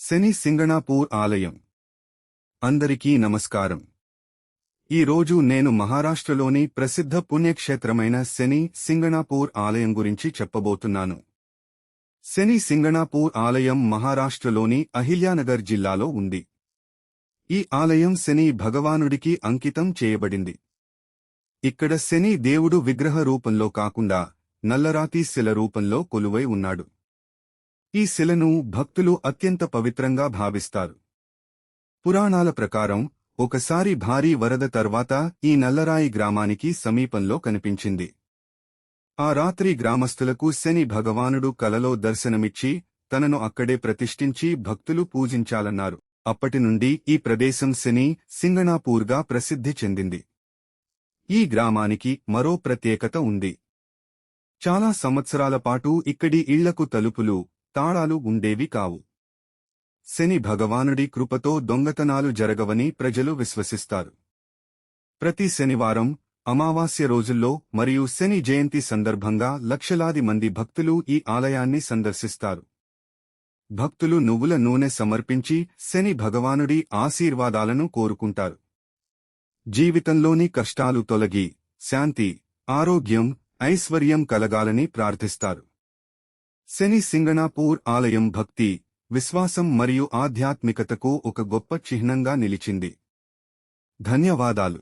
శని సింగణాపూర్ ఆలయం. అందరికీ నమస్కారం. ఈ రోజు నేను మహారాష్ట్రలోని ప్రసిద్ధ పుణ్యక్షేత్రమైన శని సింగణాపూర్ ఆలయం గురించి చెప్పబోతున్నాను. శని సింగణాపూర్ ఆలయం మహారాష్ట్రలోని అహిల్యానగర్ జిల్లాలో ఉంది. ఈ ఆలయం శని భగవానుడికి అంకితం చేయబడింది. ఇక్కడ శని దేవుడు విగ్రహ రూపంలో కాకుండా నల్లరాతి శిల రూపంలో కొలువై ఉన్నాడు. ఈ శిలను భక్తులు అత్యంత పవిత్రంగా భావిస్తారు. పురాణాల ప్రకారం ఒకసారి భారీ వరద తర్వాత ఈ నల్లరాయి గ్రామానికి సమీపంలో కనిపించింది. ఆ రాత్రి గ్రామస్తులకు శని భగవానుడు కలలో దర్శనమిచ్చి తనను అక్కడే ప్రతిష్ఠించి భక్తులు పూజించాలన్నారు. అప్పటినుండి ఈ ప్రదేశం శని సింగణాపూర్గా ప్రసిద్ధి చెందింది. ఈ గ్రామానికి మరో ప్రత్యేకత ఉంది. చాలా సంవత్సరాల పాటు ఇక్కడి ఇళ్లకు తలుపులు, తాళాలు ఉండేవి కావు. శని భగవానుడి కృపతో దొంగతనాలు జరగవని ప్రజలు విశ్వసిస్తారు. ప్రతి శనివారం, అమావాస్య రోజుల్లో మరియు శని జయంతి సందర్భంగా లక్షలాది మంది భక్తులు ఈ ఆలయాన్ని సందర్శిస్తారు. భక్తులు నువ్వుల నూనె సమర్పించి శని భగవానుడి ఆశీర్వాదాలను కోరుకుంటారు. జీవితంలోని కష్టాలు తొలగి శాంతి, ఆరోగ్యం, ఐశ్వర్యం కలగాలని ప్రార్థిస్తారు. శని సింగణాపూర్ ఆలయం భక్తి, విశ్వాసం మరియు ఆధ్యాత్మికతకు ఒక గొప్ప చిహ్నంగా నిలిచింది. ధన్యవాదాలు.